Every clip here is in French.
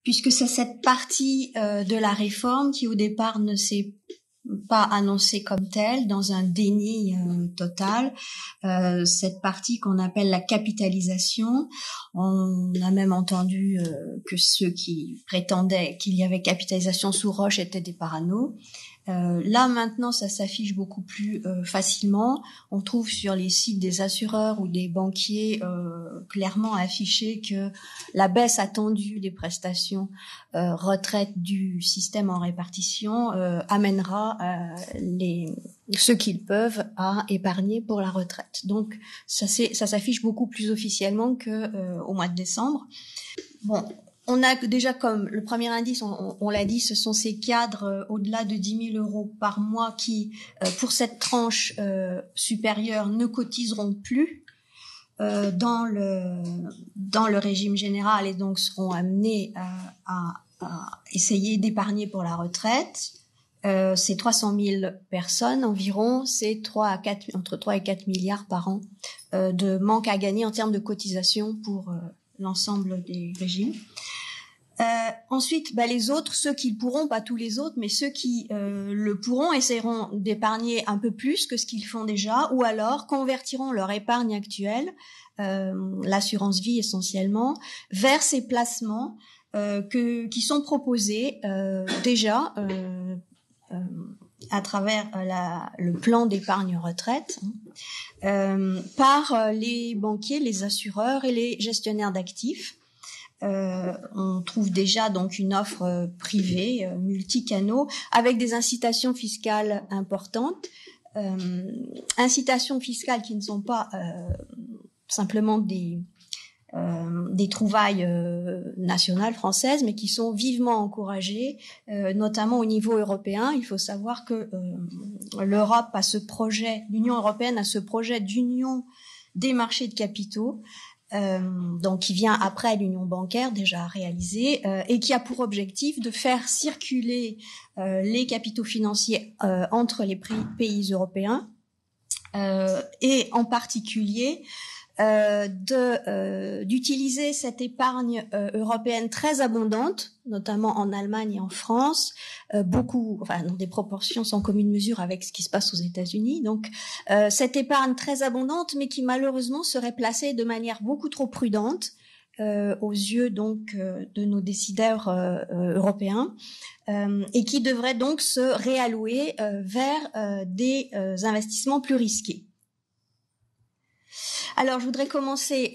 puisque c'est cette partie de la réforme qui au départ ne s'est pas annoncée comme telle, dans un déni total. Cette partie qu'on appelle la capitalisation, on a même entendu que ceux qui prétendaient qu'il y avait capitalisation sous roche étaient des paranos. Là maintenant ça s'affiche beaucoup plus facilement. On trouve sur les sites des assureurs ou des banquiers clairement affiché que la baisse attendue des prestations retraite du système en répartition amènera ceux qu'ils peuvent à épargner pour la retraite. Donc ça s'affiche beaucoup plus officiellement que au mois de décembre. Bon, on a déjà comme le premier indice, on l'a dit, ce sont ces cadres au-delà de 10 000 euros par mois qui, pour cette tranche supérieure, ne cotiseront plus dans le régime général et donc seront amenés à essayer d'épargner pour la retraite. C'est 300 000 personnes environ, c'est entre 3 et 4 milliards par an de manque à gagner en termes de cotisation pour l'ensemble des régimes. Ensuite, les autres, ceux qui le pourront, pas tous les autres, mais ceux qui le pourront, essaieront d'épargner un peu plus que ce qu'ils font déjà, ou alors convertiront leur épargne actuelle, l'assurance vie essentiellement, vers ces placements qui sont proposés déjà à travers le plan d'épargne retraite par les banquiers, les assureurs et les gestionnaires d'actifs. On trouve déjà donc une offre privée, multicanaux, avec des incitations fiscales importantes, incitations fiscales qui ne sont pas simplement des trouvailles nationales françaises, mais qui sont vivement encouragées, notamment au niveau européen. Il faut savoir que l'Europe a ce projet, l'Union européenne a ce projet d'union des marchés de capitaux, donc qui vient après l'union bancaire déjà réalisée et qui a pour objectif de faire circuler les capitaux financiers entre les pays européens et en particulier d'utiliser cette épargne européenne très abondante, notamment en Allemagne et en France, dans des proportions sans commune mesure avec ce qui se passe aux États-Unis. Donc, cette épargne très abondante, mais qui malheureusement serait placée de manière beaucoup trop prudente aux yeux donc de nos décideurs européens, et qui devrait donc se réallouer vers des investissements plus risqués. Alors, je voudrais commencer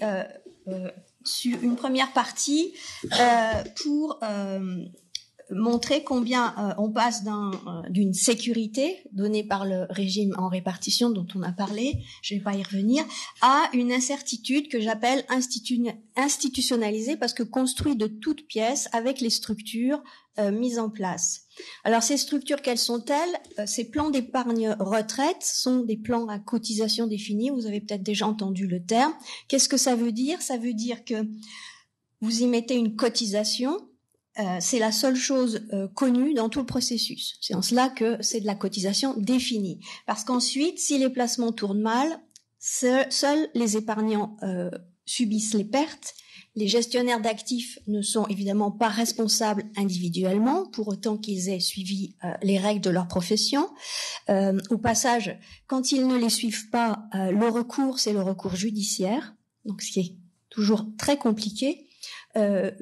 sur une première partie pour montrer combien on passe d'une sécurité donnée par le régime en répartition dont on a parlé, je ne vais pas y revenir, à une incertitude que j'appelle institutionnalisée parce que construite de toutes pièces avec les structures mises en place. Alors ces structures, quelles sont-elles? Ces plans d'épargne retraite sont des plans à cotisation définie, vous avez peut-être déjà entendu le terme. Qu'est-ce que ça veut dire? Ça veut dire que vous y mettez une cotisation, c'est la seule chose connue dans tout le processus. C'est en cela que c'est de la cotisation définie. Parce qu'ensuite, si les placements tournent mal, seuls les épargnants subissent les pertes. Les gestionnaires d'actifs ne sont évidemment pas responsables individuellement, pour autant qu'ils aient suivi les règles de leur profession. Au passage, quand ils ne les suivent pas, le recours, c'est le recours judiciaire, donc ce qui est toujours très compliqué,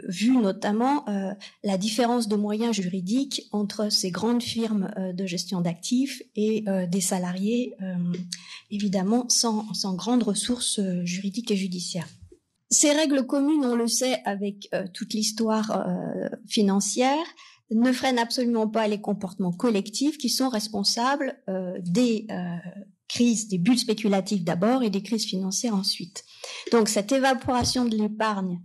vu notamment la différence de moyens juridiques entre ces grandes firmes de gestion d'actifs et des salariés, évidemment sans grandes ressources juridiques et judiciaires. Ces règles communes, on le sait avec toute l'histoire financière, ne freinent absolument pas les comportements collectifs qui sont responsables des crises, des bulles spéculatives d'abord et des crises financières ensuite. Donc cette évaporation de l'épargne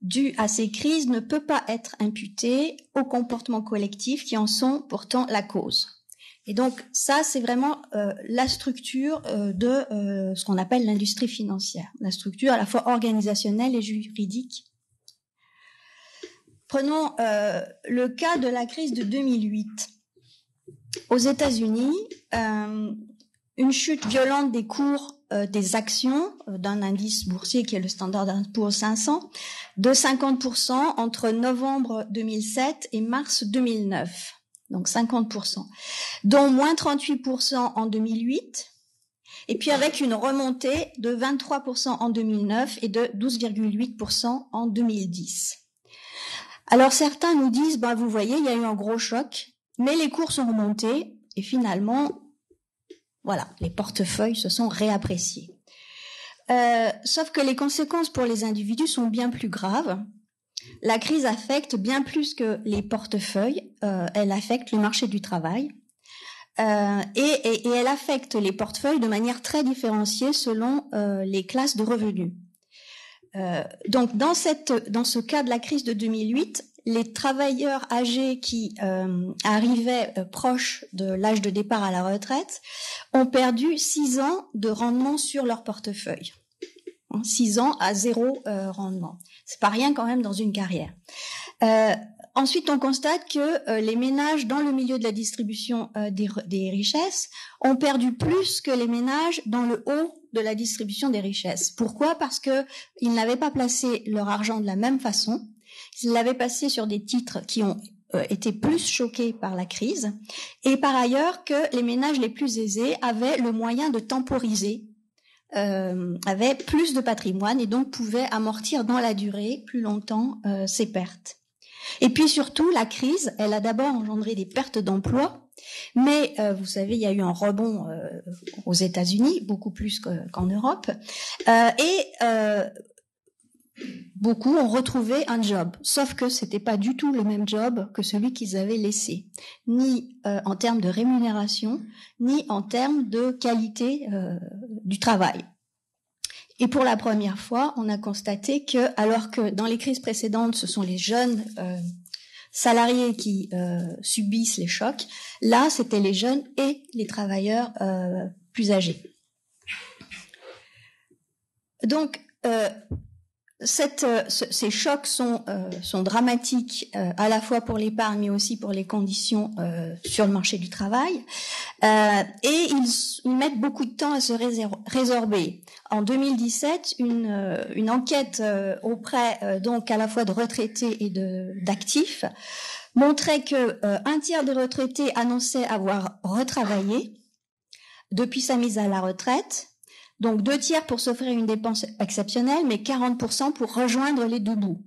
due à ces crises ne peut pas être imputée aux comportements collectifs qui en sont pourtant la cause. Et donc ça, c'est vraiment la structure de ce qu'on appelle l'industrie financière, la structure à la fois organisationnelle et juridique. Prenons le cas de la crise de 2008. Aux États-Unis, une chute violente des cours des actions d'un indice boursier qui est le Standard & Poor's 500 de 50% entre novembre 2007 et mars 2009. Donc 50%, dont moins 38% en 2008, et puis avec une remontée de 23% en 2009 et de 12,8% en 2010. Alors certains nous disent, vous voyez, il y a eu un gros choc, mais les cours sont remontés et finalement, voilà, les portefeuilles se sont réappréciés. Sauf que les conséquences pour les individus sont bien plus graves. La crise affecte bien plus que les portefeuilles, elle affecte le marché du travail et elle affecte les portefeuilles de manière très différenciée selon les classes de revenus. Donc dans ce cas de la crise de 2008, les travailleurs âgés qui arrivaient proches de l'âge de départ à la retraite ont perdu 6 ans de rendement sur leur portefeuille. 6 ans à 0 rendement. C'est pas rien quand même dans une carrière. Ensuite, on constate que les ménages dans le milieu de la distribution des richesses ont perdu plus que les ménages dans le haut de la distribution des richesses. Pourquoi ? Parce que ils n'avaient pas placé leur argent de la même façon. Ils l'avaient passé sur des titres qui ont été plus choqués par la crise. Et par ailleurs, que les ménages les plus aisés avaient le moyen de temporiser, avaient plus de patrimoine et donc pouvaient amortir dans la durée plus longtemps ces pertes. Et puis surtout, la crise, elle a d'abord engendré des pertes d'emplois, mais vous savez, il y a eu un rebond aux États-Unis, beaucoup plus qu'en Europe, et beaucoup ont retrouvé un job, sauf que c'était pas du tout le même job que celui qu'ils avaient laissé, ni en termes de rémunération, ni en termes de qualité du travail. Et pour la première fois, on a constaté que, alors que dans les crises précédentes, ce sont les jeunes salariés qui subissent les chocs, là, c'était les jeunes et les travailleurs plus âgés. Donc, ces chocs sont dramatiques à la fois pour l'épargne mais aussi pour les conditions sur le marché du travail et ils mettent beaucoup de temps à se résorber. En 2017, une enquête auprès donc à la fois de retraités et d'actifs montrait que un tiers des retraités annonçaient avoir retravaillé depuis sa mise à la retraite. Donc 2 tiers pour s'offrir une dépense exceptionnelle, mais 40% pour rejoindre les deux bouts.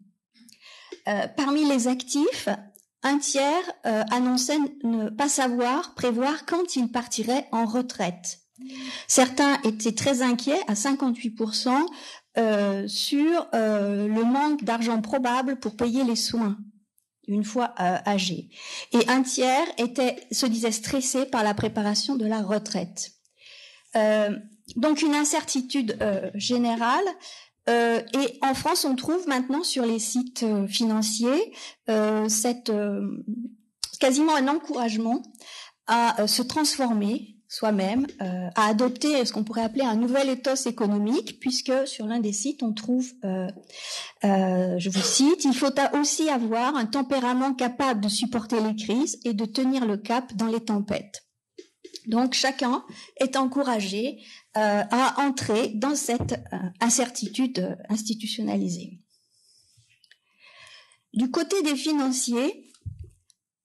Parmi les actifs, 1 tiers annonçait ne pas prévoir quand ils partiraient en retraite. Certains étaient très inquiets, à 58%, sur le manque d'argent probable pour payer les soins une fois âgés. Et 1 tiers se disait stressé par la préparation de la retraite. Donc une incertitude générale et en France on trouve maintenant sur les sites financiers quasiment un encouragement à se transformer soi-même, à adopter ce qu'on pourrait appeler un nouvel ethos économique, puisque sur l'un des sites on trouve, je vous cite, il faut aussi avoir un tempérament capable de supporter les crises et de tenir le cap dans les tempêtes. Donc chacun est encouragé à entrer dans cette incertitude institutionnalisée. Du côté des financiers,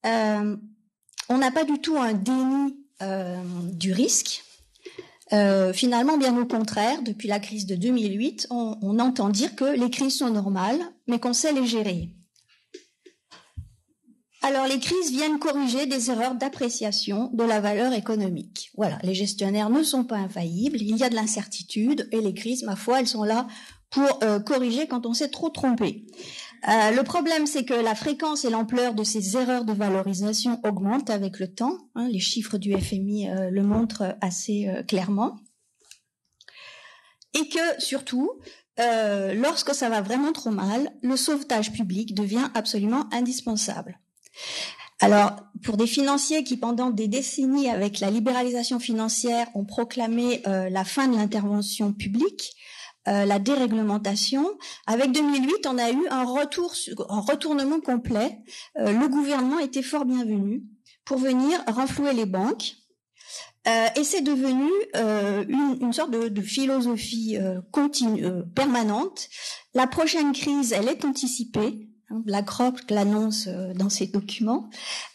on n'a pas du tout un déni du risque. Finalement, bien au contraire, depuis la crise de 2008, on entend dire que les crises sont normales, mais qu'on sait les gérer. Alors, les crises viennent corriger des erreurs d'appréciation de la valeur économique. Voilà, les gestionnaires ne sont pas infaillibles, il y a de l'incertitude, et les crises, ma foi, elles sont là pour corriger quand on s'est trop trompé. Le problème, c'est que la fréquence et l'ampleur de ces erreurs de valorisation augmentent avec le temps. Les chiffres du FMI le montrent assez clairement. Et que, surtout, lorsque ça va vraiment trop mal, le sauvetage public devient absolument indispensable. Alors, pour des financiers qui, pendant des décennies, avec la libéralisation financière, ont proclamé la fin de l'intervention publique, la déréglementation, avec 2008, on a eu un retournement complet. Le gouvernement était fort bienvenu pour venir renflouer les banques Et c'est devenu une sorte de philosophie continue, permanente. La prochaine crise, elle est anticipée. BlackRock l'annonce dans ses documents.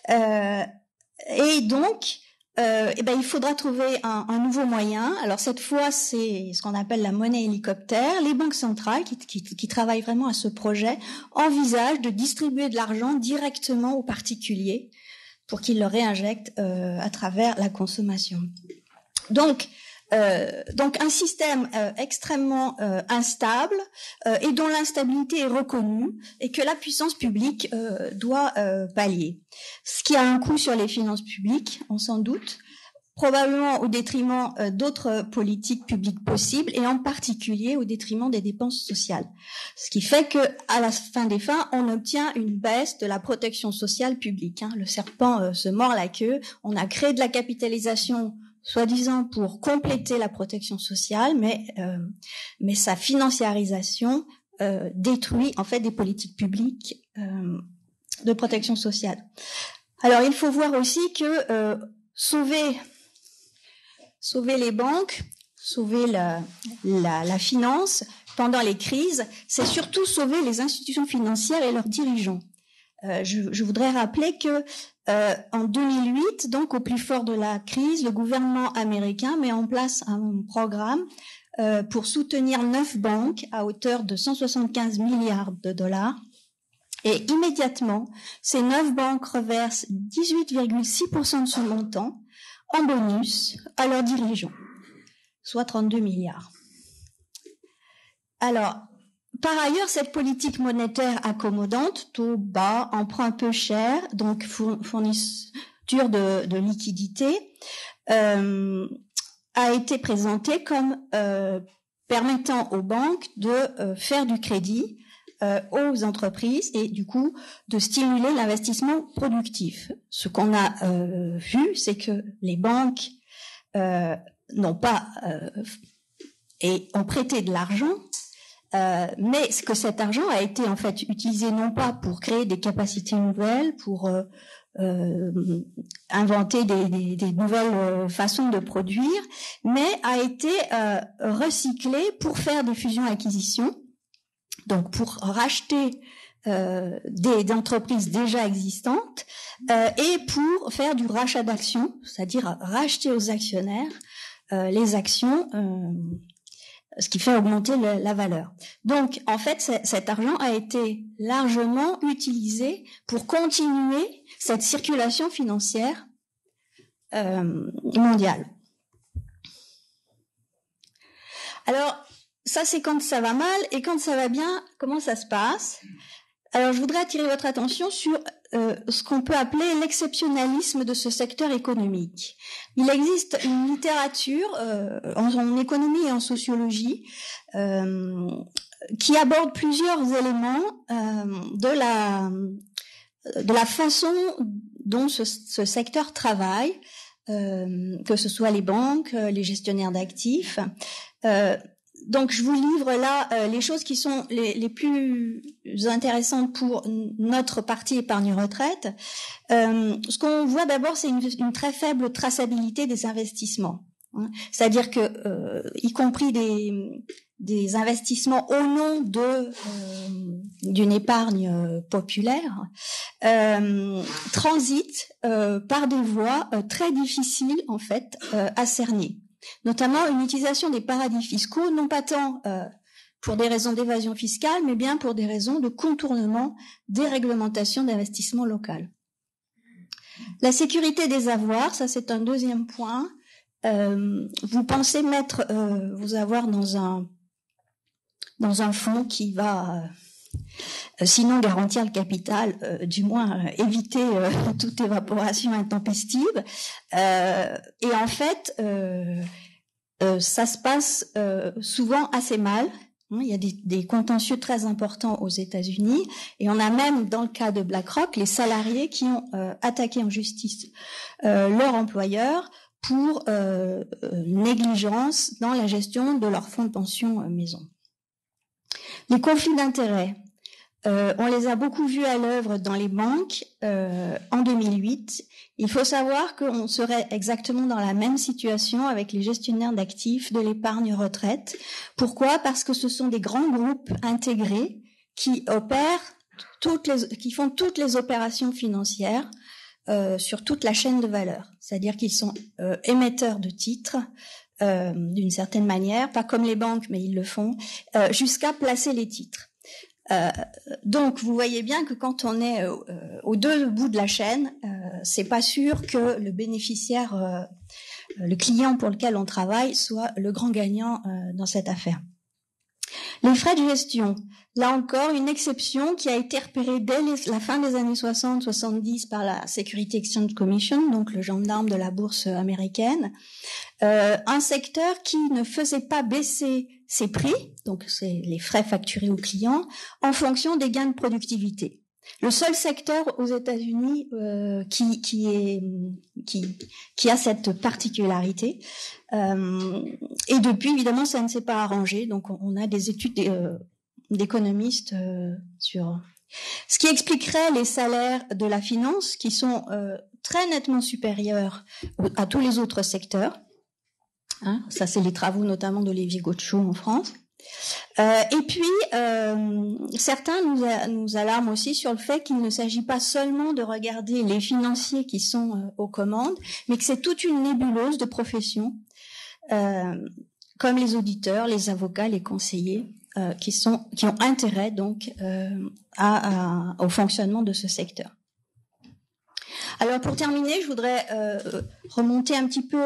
Et donc, il faudra trouver un nouveau moyen. Alors cette fois, c'est ce qu'on appelle la monnaie hélicoptère. Les banques centrales qui travaillent vraiment à ce projet envisagent de distribuer de l'argent directement aux particuliers pour qu'ils le réinjectent à travers la consommation. Donc un système extrêmement instable et dont l'instabilité est reconnue et que la puissance publique doit pallier. Ce qui a un coût sur les finances publiques, on s'en doute, probablement au détriment d'autres politiques publiques possibles et en particulier au détriment des dépenses sociales. Ce qui fait que, à la fin des fins, on obtient une baisse de la protection sociale publique. Le serpent se mord la queue. On a créé de la capitalisation soi-disant pour compléter la protection sociale, mais sa financiarisation détruit en fait des politiques publiques de protection sociale. Alors il faut voir aussi que sauver les banques, sauver la finance pendant les crises, c'est surtout sauver les institutions financières et leurs dirigeants. Je voudrais rappeler que en 2008, donc au plus fort de la crise, le gouvernement américain met en place un programme pour soutenir 9 banques à hauteur de 175 milliards de dollars. Et immédiatement, ces 9 banques reversent 18,6% de ce montant en bonus à leurs dirigeants, soit 32 milliards. Alors, par ailleurs, cette politique monétaire accommodante, taux bas, emprunt peu cher, donc fourniture de liquidités, a été présentée comme permettant aux banques de faire du crédit aux entreprises et du coup de stimuler l'investissement productif. Ce qu'on a vu, c'est que les banques n'ont pas et ont prêté de l'argent, mais que cet argent a été en fait utilisé non pas pour créer des capacités nouvelles, pour inventer des nouvelles façons de produire, mais a été recyclé pour faire des fusions-acquisitions, donc pour racheter des entreprises déjà existantes et pour faire du rachat d'actions, c'est-à-dire racheter aux actionnaires les actions, ce qui fait augmenter la valeur. Donc, en fait, cet argent a été largement utilisé pour continuer cette circulation financière mondiale. Alors, ça, c'est quand ça va mal, et quand ça va bien, comment ça se passe? Alors, je voudrais attirer votre attention sur ce qu'on peut appeler l'exceptionnalisme de ce secteur économique. Il existe une littérature en économie et en sociologie qui aborde plusieurs éléments de la façon dont ce secteur travaille, que ce soit les banques, les gestionnaires d'actifs. Donc, je vous livre là les choses qui sont les plus intéressantes pour notre partie épargne-retraite. Ce qu'on voit d'abord, c'est une très faible traçabilité des investissements. C'est-à-dire que, y compris des investissements au nom d'une épargne populaire, transitent par des voies très difficiles en fait à cerner. Notamment une utilisation des paradis fiscaux, non pas tant pour des raisons d'évasion fiscale, mais bien pour des raisons de contournement des réglementations d'investissement local. La sécurité des avoirs, ça c'est un deuxième point. Vous pensez mettre vos avoirs dans un fonds qui va, sinon garantir le capital, du moins éviter toute évaporation intempestive. Et en fait, ça se passe souvent assez mal. Il y a des contentieux très importants aux États-Unis, et on a même, dans le cas de BlackRock, les salariés qui ont attaqué en justice leur employeur pour négligence dans la gestion de leur fonds de pension maison. Les conflits d'intérêts. On les a beaucoup vus à l'œuvre dans les banques en 2008. Il faut savoir qu'on serait exactement dans la même situation avec les gestionnaires d'actifs de l'épargne retraite. Pourquoi ? Parce que ce sont des grands groupes intégrés qui opèrent qui font toutes les opérations financières sur toute la chaîne de valeur. C'est-à-dire qu'ils sont émetteurs de titres d'une certaine manière, pas comme les banques, mais ils le font, jusqu'à placer les titres. Donc, vous voyez bien que quand on est aux deux bouts de la chaîne, c'est pas sûr que le bénéficiaire, le client pour lequel on travaille, soit le grand gagnant dans cette affaire. Les frais de gestion, là encore, une exception qui a été repérée dès la fin des années 60-70 par la Security Exchange Commission, donc le gendarme de la bourse américaine, un secteur qui ne faisait pas baisser ses prix, donc c'est les frais facturés aux clients, en fonction des gains de productivité. Le seul secteur aux États-Unis qui a cette particularité. Et depuis, évidemment, ça ne s'est pas arrangé. Donc, on a des études d'économistes sur ce qui expliquerait les salaires de la finance qui sont très nettement supérieurs à tous les autres secteurs. Hein, ça, c'est les travaux notamment d'Olivier Gaucho en France. Et puis, certains nous alarment aussi sur le fait qu'il ne s'agit pas seulement de regarder les financiers qui sont aux commandes, mais que c'est toute une nébuleuse de professions, comme les auditeurs, les avocats, les conseillers, qui ont intérêt donc au fonctionnement de ce secteur. Alors, pour terminer, je voudrais remonter un petit peu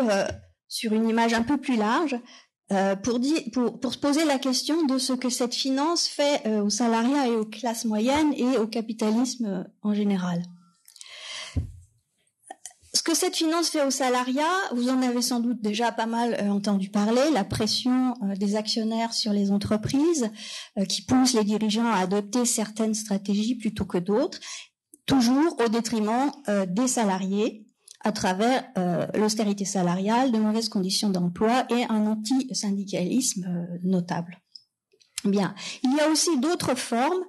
sur une image un peu plus large. Pour se poser la question de ce que cette finance fait au salariat et aux classes moyennes et au capitalisme en général. Ce que cette finance fait au salariat, vous en avez sans doute déjà pas mal entendu parler, la pression des actionnaires sur les entreprises qui pousse les dirigeants à adopter certaines stratégies plutôt que d'autres, toujours au détriment des salariés, à travers l'austérité salariale, de mauvaises conditions d'emploi et un anti-syndicalisme notable. Bien, il y a aussi d'autres formes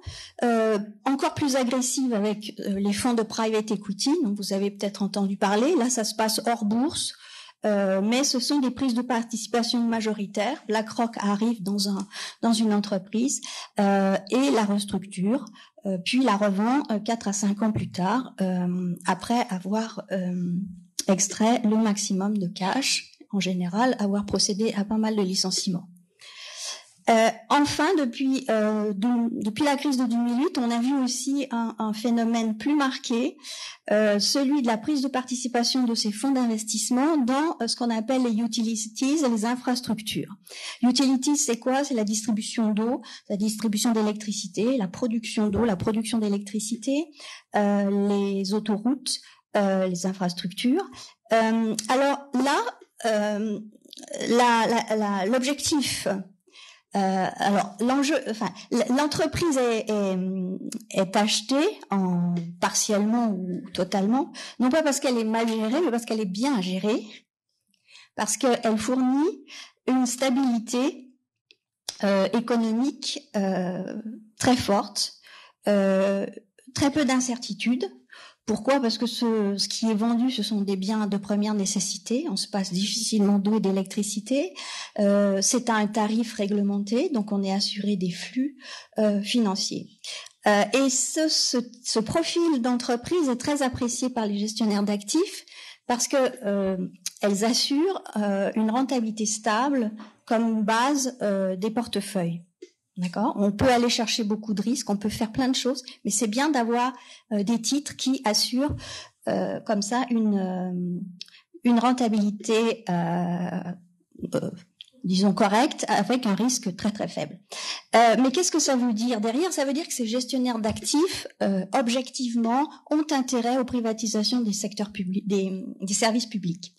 encore plus agressives avec les fonds de private equity, dont vous avez peut-être entendu parler. Là, ça se passe hors bourse, mais ce sont des prises de participation majoritaires. BlackRock arrive dans une entreprise et la restructure, puis la revend 4 à 5 ans plus tard, après avoir extrait le maximum de cash, en général, avoir procédé à pas mal de licenciements. Enfin, depuis la crise de 2008, on a vu aussi un phénomène plus marqué, celui de la prise de participation de ces fonds d'investissement dans ce qu'on appelle les utilities, les infrastructures. Utilities, c'est quoi? C'est la distribution d'eau, la distribution d'électricité, la production d'eau, la production d'électricité, les autoroutes, les infrastructures. Alors là, l'objectif alors l'entreprise est achetée partiellement ou totalement, non pas parce qu'elle est mal gérée, mais parce qu'elle est bien gérée, parce qu'elle fournit une stabilité économique très forte, très peu d'incertitudes. Pourquoi? Parce que ce qui est vendu, ce sont des biens de première nécessité. On se passe difficilement d'eau et d'électricité. C'est à un tarif réglementé, donc on est assuré des flux financiers. Et ce profil d'entreprise est très apprécié par les gestionnaires d'actifs parce que elles assurent une rentabilité stable comme base des portefeuilles. D'accord. On peut aller chercher beaucoup de risques, on peut faire plein de choses, mais c'est bien d'avoir des titres qui assurent comme ça une rentabilité, disons correcte, avec un risque très très faible. Mais qu'est-ce que ça veut dire derrière? Ça veut dire que ces gestionnaires d'actifs, objectivement, ont intérêt aux privatisations des secteurs publics, des services publics.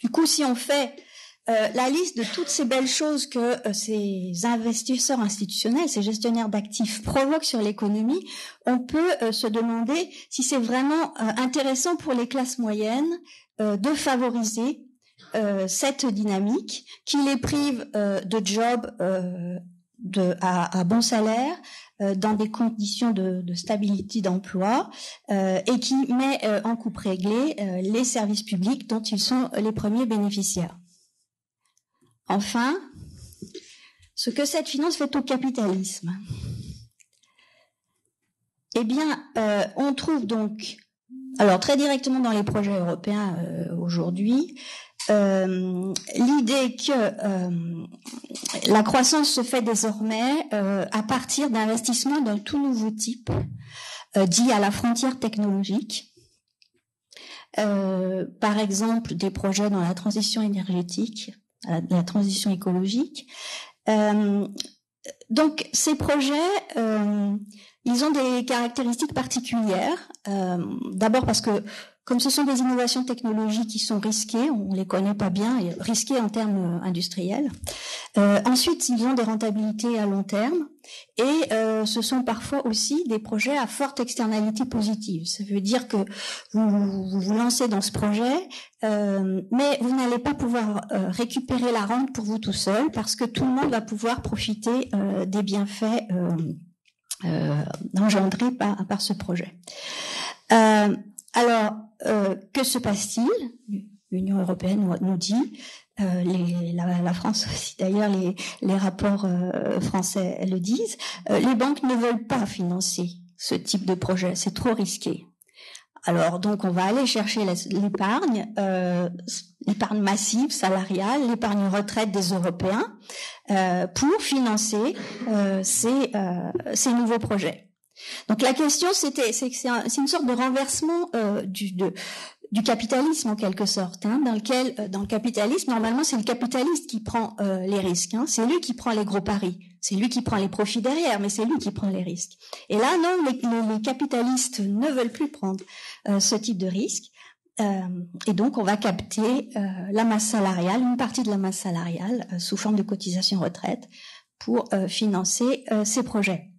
Du coup, si on fait la liste de toutes ces belles choses que ces investisseurs institutionnels, ces gestionnaires d'actifs provoquent sur l'économie, on peut se demander si c'est vraiment intéressant pour les classes moyennes de favoriser cette dynamique qui les prive de jobs à bon salaire, dans des conditions de stabilité d'emploi et qui met en coupe réglée les services publics dont ils sont les premiers bénéficiaires. Enfin, ce que cette finance fait au capitalisme. Eh bien, on trouve donc, alors très directement dans les projets européens aujourd'hui, l'idée que la croissance se fait désormais à partir d'investissements d'un tout nouveau type, dit à la frontière technologique. Par exemple, des projets dans la transition énergétique, la transition écologique. Donc, ces projets, ils ont des caractéristiques particulières. D'abord parce que, comme ce sont des innovations technologiques qui sont risquées, on les connaît pas bien, et risquées en termes industriels. Ensuite, ils ont des rentabilités à long terme. Et ce sont parfois aussi des projets à forte externalité positive. Ça veut dire que vous lancez dans ce projet, mais vous n'allez pas pouvoir récupérer la rente pour vous tout seul, parce que tout le monde va pouvoir profiter des bienfaits engendrés par ce projet. Alors, que se passe-t-il? L'Union européenne nous dit, la France aussi d'ailleurs, les rapports français le disent, les banques ne veulent pas financer ce type de projet, c'est trop risqué. Alors donc on va aller chercher l'épargne massive, salariale, l'épargne retraite des Européens pour financer ces nouveaux projets. Donc la question c'est que c'est une sorte de renversement du capitalisme en quelque sorte, hein, dans le capitalisme, normalement c'est le capitaliste qui prend les risques, hein, c'est lui qui prend les gros paris, c'est lui qui prend les profits derrière, mais c'est lui qui prend les risques. Et là non, les capitalistes ne veulent plus prendre ce type de risque, et donc on va capter la masse salariale, une partie de la masse salariale sous forme de cotisation retraite pour financer ces projets.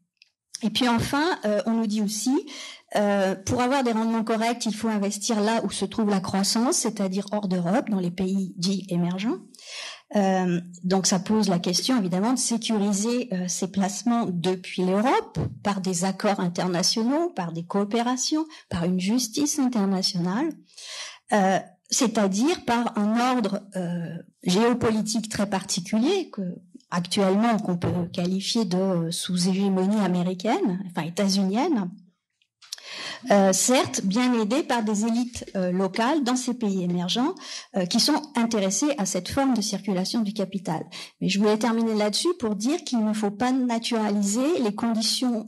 Et puis enfin, on nous dit aussi, pour avoir des rendements corrects, il faut investir là où se trouve la croissance, c'est-à-dire hors d'Europe, dans les pays dits émergents. Donc ça pose la question évidemment de sécuriser ces placements depuis l'Europe par des accords internationaux, par des coopérations, par une justice internationale, c'est-à-dire par un ordre géopolitique très particulier que actuellement qu'on peut qualifier de sous-hégémonie américaine, enfin états-unienne, certes bien aidée par des élites locales dans ces pays émergents qui sont intéressées à cette forme de circulation du capital. Mais je voulais terminer là-dessus pour dire qu'il ne faut pas naturaliser les conditions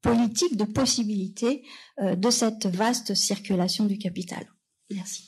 politiques de possibilité de cette vaste circulation du capital. Merci.